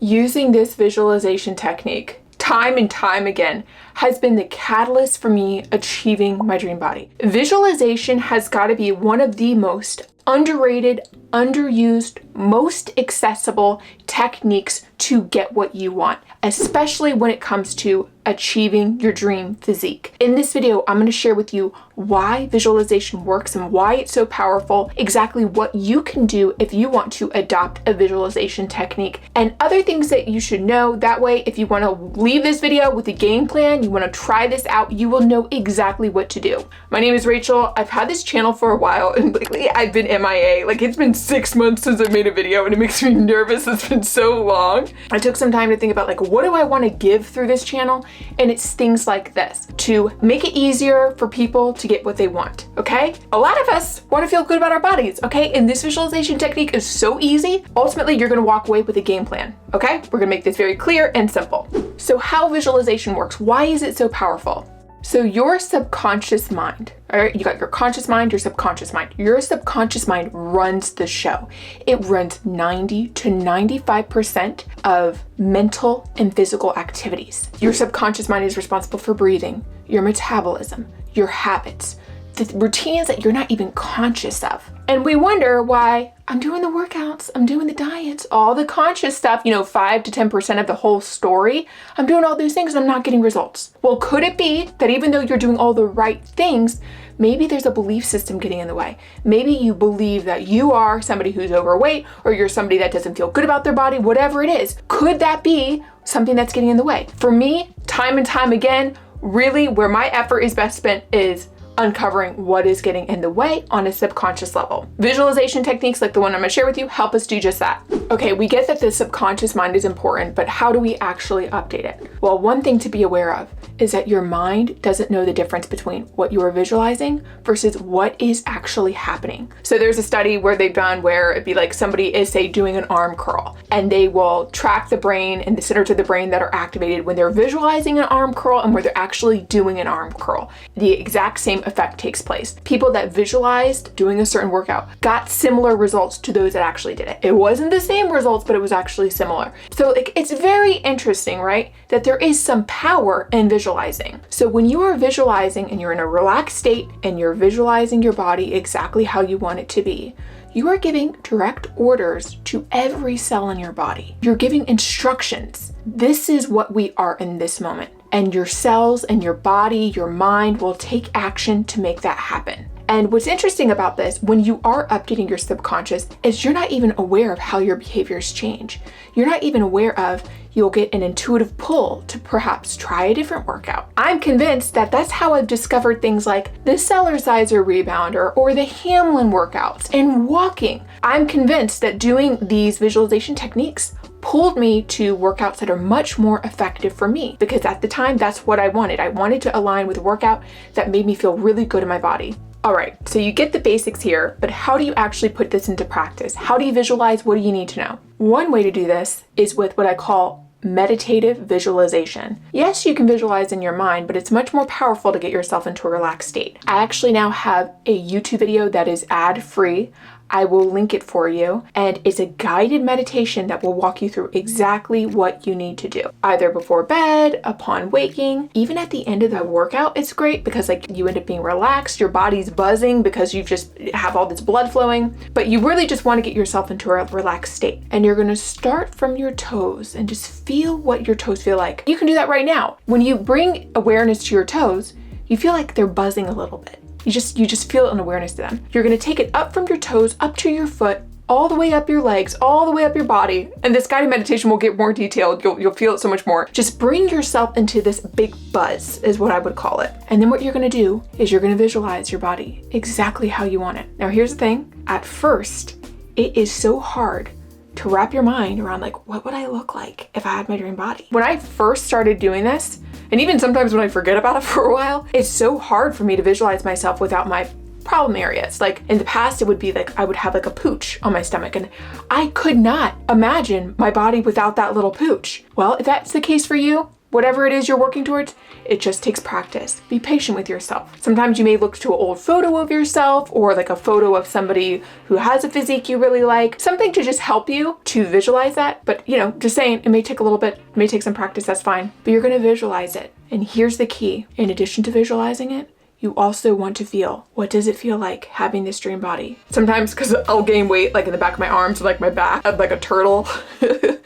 Using this visualization technique time and time again has been the catalyst for me achieving my dream body. Visualization has got to be one of the most underrated, underused, most accessible techniques to get what you want, especially when it comes to achieving your dream physique. In this video, I'm going to share with you why visualization works and why it's so powerful, exactly what you can do if you want to adopt a visualization technique, and other things that you should know. That way, if you want to leave this video with a game plan, you want to try this out, you will know exactly what to do. My name is Rachel. I've had this channel for a while, and lately I've been MIA. Like, it's been 6 months since I made a video, and it makes me nervous. It's been so long. I took some time to think about, like, what do I want to give through this channel? And it's things like this to make it easier for people to get what they want, okay? A lot of us want to feel good about our bodies, okay? And this visualization technique is so easy. Ultimately, you're going to walk away with a game plan, okay? We're going to make this very clear and simple. So how visualization works, why is it so powerful? So your subconscious mind, all right, you got your conscious mind, your subconscious mind. Your subconscious mind runs the show. It runs 90 to 95% of mental and physical activities. Your subconscious mind is responsible for breathing, your metabolism, your habits, the routines that you're not even conscious of. And we wonder why I'm doing the workouts, I'm doing the diets, all the conscious stuff, 5 to 10% of the whole story. I'm doing all these things and I'm not getting results. Well, could it be that even though you're doing all the right things, maybe there's a belief system getting in the way? Maybe you believe that you are somebody who's overweight, or you're somebody that doesn't feel good about their body, whatever it is. Could that be something that's getting in the way? For me, time and time again, really where my effort is best spent is uncovering what is getting in the way on a subconscious level. Visualization techniques like the one I'm going to share with you help us do just that. Okay, we get that the subconscious mind is important, but how do we actually update it? Well, one thing to be aware of is that your mind doesn't know the difference between what you are visualizing versus what is actually happening. So there's a study where they've done where it'd be like somebody is, say, doing an arm curl, and they will track the brain and the centers of the brain that are activated when they're visualizing an arm curl and where they're actually doing an arm curl. The exact same effect takes place. People that visualized doing a certain workout got similar results to those that actually did it. It wasn't the same results, but it was actually similar. So it's very interesting, right? That there is some power in visualizing. So when you are visualizing and you're in a relaxed state and you're visualizing your body exactly how you want it to be, you are giving direct orders to every cell in your body. You're giving instructions. This is what we are in this moment. And your cells and your body, your mind will take action to make that happen. And what's interesting about this, when you are updating your subconscious, is you're not even aware of how your behaviors change. You're not even aware of you'll get an intuitive pull to perhaps try a different workout. I'm convinced that that's how I've discovered things like the Cellerciser rebounder or the Hamlin workouts and walking. I'm convinced that doing these visualization techniques pulled me to workouts that are much more effective for me, because at the time, that's what I wanted. I wanted to align with a workout that made me feel really good in my body. All right, so you get the basics here, but how do you actually put this into practice? How do you visualize? What do you need to know? One way to do this is with what I call meditative visualization. Yes, you can visualize in your mind, but it's much more powerful to get yourself into a relaxed state. I actually now have a YouTube video that is ad-free. I will link it for you, and it's a guided meditation that will walk you through exactly what you need to do, either before bed, upon waking, even at the end of the workout. It's great because you end up being relaxed, your body's buzzing because you just have all this blood flowing, but you really just want to get yourself into a relaxed state. And you're going to start from your toes and just feel what your toes feel like. You can do that right now. When you bring awareness to your toes, you feel like they're buzzing a little bit. You just feel an awareness to them. You're gonna take it up from your toes, up to your foot, all the way up your legs, all the way up your body. And this guided meditation will get more detailed. You'll feel it so much more. Just bring yourself into this big buzz is what I would call it. And then what you're gonna do is you're gonna visualize your body exactly how you want it. Now here's the thing. At first, it is so hard to wrap your mind around what would I look like if I had my dream body? When I first started doing this, and even sometimes when I forget about it for a while, it's so hard for me to visualize myself without my problem areas. Like in the past, it would be I would have a pooch on my stomach, and I could not imagine my body without that little pooch. Well, if that's the case for you, whatever it is you're working towards, it just takes practice. Be patient with yourself. Sometimes you may look to an old photo of yourself or like a photo of somebody who has a physique you really like, something to just help you to visualize that. But just saying, it may take a little bit, it may take some practice, that's fine, but you're gonna visualize it. And here's the key. In addition to visualizing it, you also want to feel, what does it feel like having this dream body? Sometimes, because I'll gain weight like in the back of my arms, like my back, like a turtle.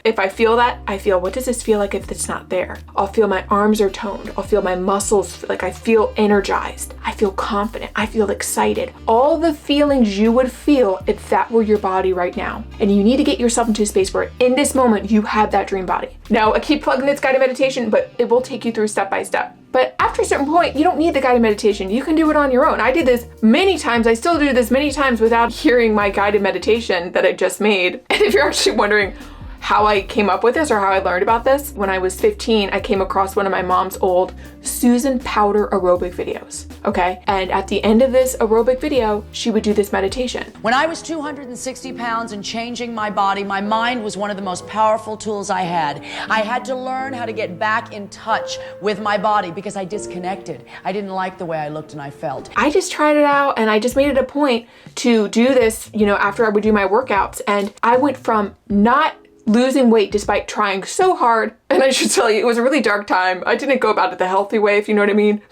If I feel that, I feel, what does this feel like if it's not there? I'll feel my arms are toned. I'll feel my muscles, like I feel energized. I feel confident. I feel excited. All the feelings you would feel if that were your body right now. And you need to get yourself into a space where in this moment, you have that dream body. Now, I keep plugging this guided meditation, but it will take you through step by step. But after a certain point, you don't need the guided meditation. You can do it on your own. I did this many times. I still do this many times without hearing my guided meditation that I just made. And if you're actually wondering how I came up with this or how I learned about this, when I was 15, I came across one of my mom's old Susan Powder aerobic videos, okay? And at the end of this aerobic video, she would do this meditation. When I was 260 pounds and changing my body, my mind was one of the most powerful tools I had. I had to learn how to get back in touch with my body because I disconnected. I didn't like the way I looked and I felt. I just tried it out and I just made it a point to do this, after I would do my workouts. And I went from not losing weight despite trying so hard. And I should tell you, it was a really dark time. I didn't go about it the healthy way, if you know what I mean.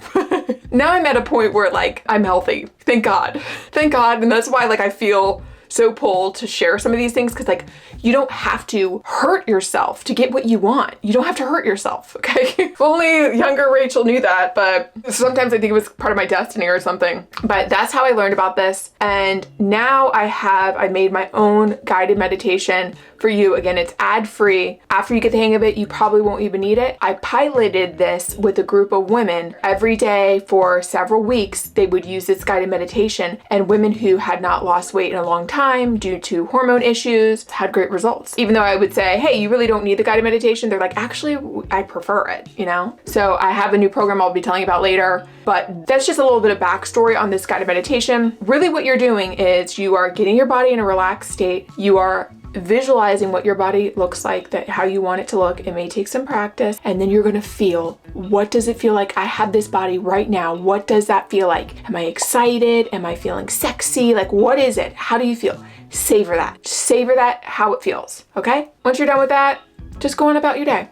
Now I'm at a point where I'm healthy. Thank God. Thank God. And that's why I feel so pulled to share some of these things, because you don't have to hurt yourself to get what you want. You don't have to hurt yourself, okay? If only younger Rachel knew that, but sometimes I think it was part of my destiny or something. But that's how I learned about this. And now I made my own guided meditation for you. Again, it's ad-free. After you get the hang of it, you probably won't even need it. I piloted this with a group of women. Every day for several weeks, they would use this guided meditation, and women who had not lost weight in a long time due to hormone issues had great results. Even though I would say, hey, you really don't need the guided meditation, they're like, actually, I prefer it, So I have a new program I'll be telling you about later, but that's just a little bit of backstory on this guided meditation. Really what you're doing is you are getting your body in a relaxed state. You are visualizing what your body looks like, how you want it to look. It may take some practice, and then you're gonna feel, what does it feel like I have this body right now? What does that feel like? Am I excited? Am I feeling sexy? What is it? How do you feel? Savor that. Savor that, how it feels, okay? Once you're done with that, just go on about your day.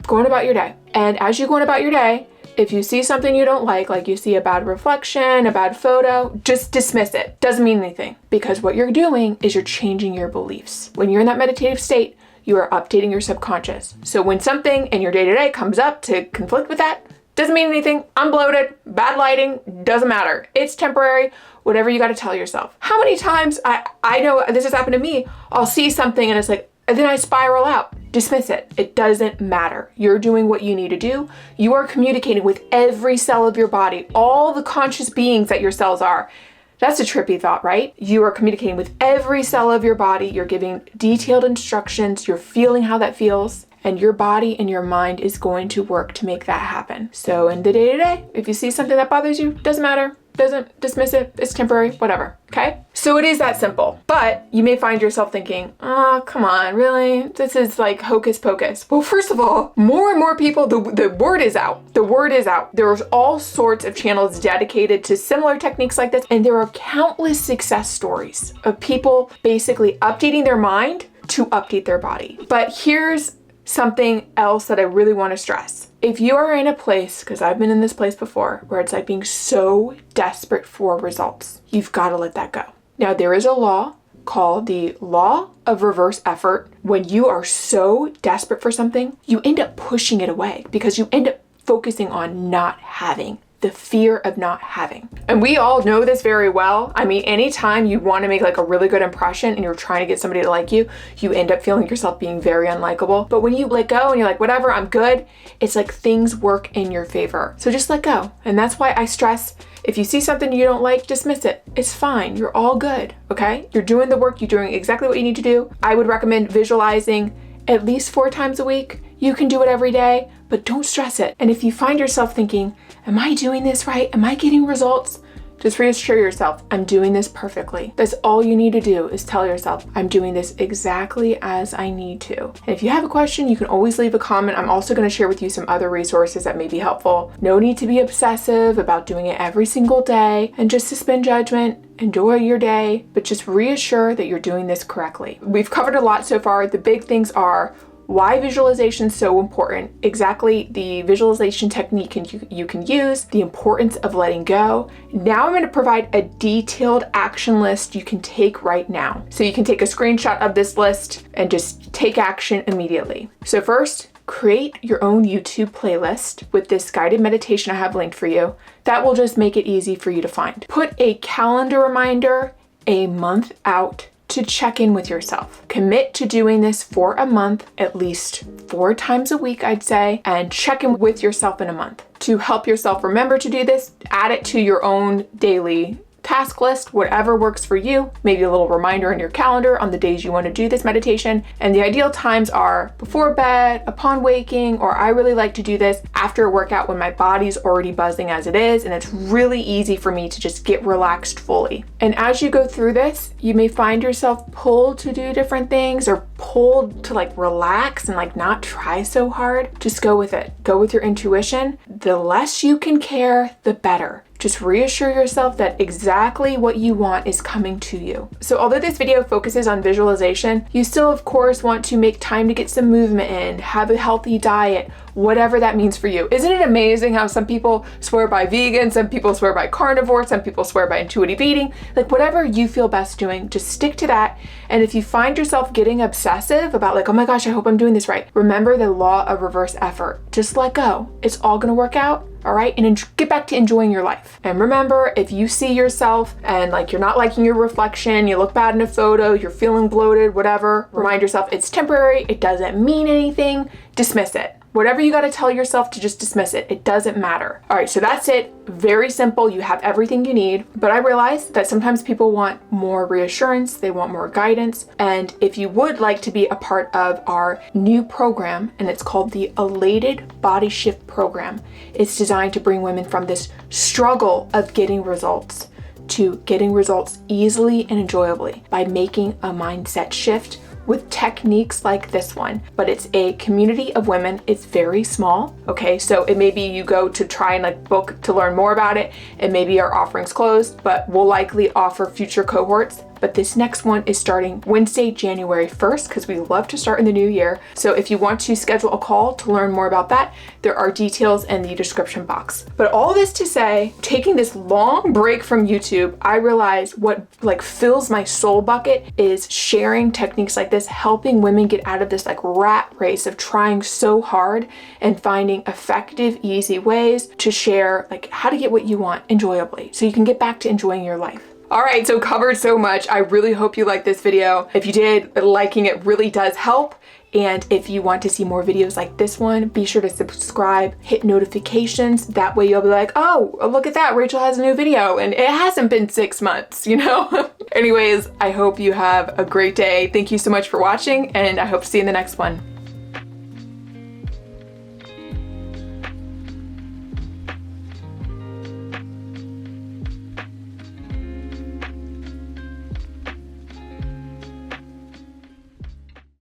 Go on about your day. And as you go on about your day, if you see something you don't like you see a bad reflection, a bad photo, just dismiss it. Doesn't mean anything, because what you're doing is you're changing your beliefs. When you're in that meditative state, you are updating your subconscious. So when something in your day-to-day comes up to conflict with that, doesn't mean anything. I'm bloated, bad lighting, doesn't matter. It's temporary, whatever you got to tell yourself. How many times, I know this has happened to me, I'll see something and it's and then I spiral out. Dismiss it. It doesn't matter. You're doing what you need to do. You are communicating with every cell of your body, all the conscious beings that your cells are. That's a trippy thought, right? You are communicating with every cell of your body. You're giving detailed instructions. You're feeling how that feels. And your body and your mind is going to work to make that happen. So in the day-to-day, if you see something that bothers you, doesn't matter. Doesn't dismiss it. It's temporary, whatever. Okay? So it is that simple. But you may find yourself thinking, oh, come on, really? This is like hocus pocus. Well, first of all, more and more people, the word is out. The word is out. There's all sorts of channels dedicated to similar techniques like this. And there are countless success stories of people basically updating their mind to update their body. But here's something else that I really want to stress. If you are in a place, because I've been in this place before, where it's being so desperate for results, you've got to let that go. Now, there is a law called the law of reverse effort. When you are so desperate for something, you end up pushing it away because you end up focusing on not having, the fear of not having. And we all know this very well. I mean, anytime you want to make a really good impression and you're trying to get somebody to like you, you end up feeling yourself being very unlikable. But when you let go and you're like, whatever, I'm good, it's things work in your favor. So just let go. And that's why I stress, if you see something you don't like, dismiss it. It's fine. You're all good, okay? You're doing the work. You're doing exactly what you need to do. I would recommend visualizing at least 4 times a week. You can do it every day, but don't stress it. And if you find yourself thinking, am I doing this right? Am I getting results? Just reassure yourself, I'm doing this perfectly. That's all you need to do, is tell yourself, I'm doing this exactly as I need to. And if you have a question, you can always leave a comment. I'm also going to share with you some other resources that may be helpful. No need to be obsessive about doing it every single day and just suspend judgment. Enjoy your day, but just reassure that you're doing this correctly. We've covered a lot so far. The big things are why visualization is so important, exactly the visualization technique you can use, the importance of letting go. Now I'm going to provide a detailed action list you can take right now. So you can take a screenshot of this list and just take action immediately. So first, create your own YouTube playlist with this guided meditation I have linked for you. That will just make it easy for you to find. Put a calendar reminder a month out to check in with yourself. Commit to doing this for a month, at least 4 times a week, I'd say, and check in with yourself in a month. To help yourself remember to do this, add it to your own daily task list, whatever works for you. Maybe a little reminder in your calendar on the days you want to do this meditation. And the ideal times are before bed, upon waking, or I really like to do this after a workout when my body's already buzzing as it is, and it's really easy for me to just get relaxed fully. And as you go through this, you may find yourself pulled to do different things or pulled to like relax and like not try so hard. Just go with it. Go with your intuition. The less you can care, the better. Just reassure yourself that exactly what you want is coming to you. So although this video focuses on visualization, you still of course want to make time to get some movement in, have a healthy diet, whatever that means for you. Isn't it amazing how some people swear by vegan, some people swear by carnivore, some people swear by intuitive eating? Like whatever you feel best doing, just stick to that. And if you find yourself getting obsessive about like, oh my gosh, I hope I'm doing this right, remember the law of reverse effort. Just let go. It's all gonna work out. All right, and get back to enjoying your life. And remember, if you see yourself and like you're not liking your reflection, you look bad in a photo, you're feeling bloated, whatever, remind yourself it's temporary, it doesn't mean anything, dismiss it. Whatever you got to tell yourself to just dismiss it. It doesn't matter. All right, so that's it. Very simple. You have everything you need. But I realize that sometimes people want more reassurance. They want more guidance. And if you would like to be a part of our new program, and it's called the Elated Body Shift program, it's designed to bring women from this struggle of getting results to getting results easily and enjoyably by making a mindset shift with techniques like this one. But it's a community of women. It's very small. Okay, so it may be you go to try and like book to learn more about it, and maybe our offering's closed, but we'll likely offer future cohorts. But this next one is starting Wednesday, January 1st, because we love to start in the new year. So if you want to schedule a call to learn more about that, there are details in the description box. But all this to say, taking this long break from YouTube, I realize what like fills my soul bucket is sharing techniques like this, helping women get out of this like rat race of trying so hard and finding effective, easy ways to share like how to get what you want enjoyably so you can get back to enjoying your life. All right, so covered so much. I really hope you liked this video. If you did, liking it really does help. And if you want to see more videos like this one, be sure to subscribe, hit notifications. That way you'll be like, oh, look at that, Rachel has a new video and it hasn't been 6 months, you know? Anyways, I hope you have a great day. Thank you so much for watching and I hope to see you in the next one.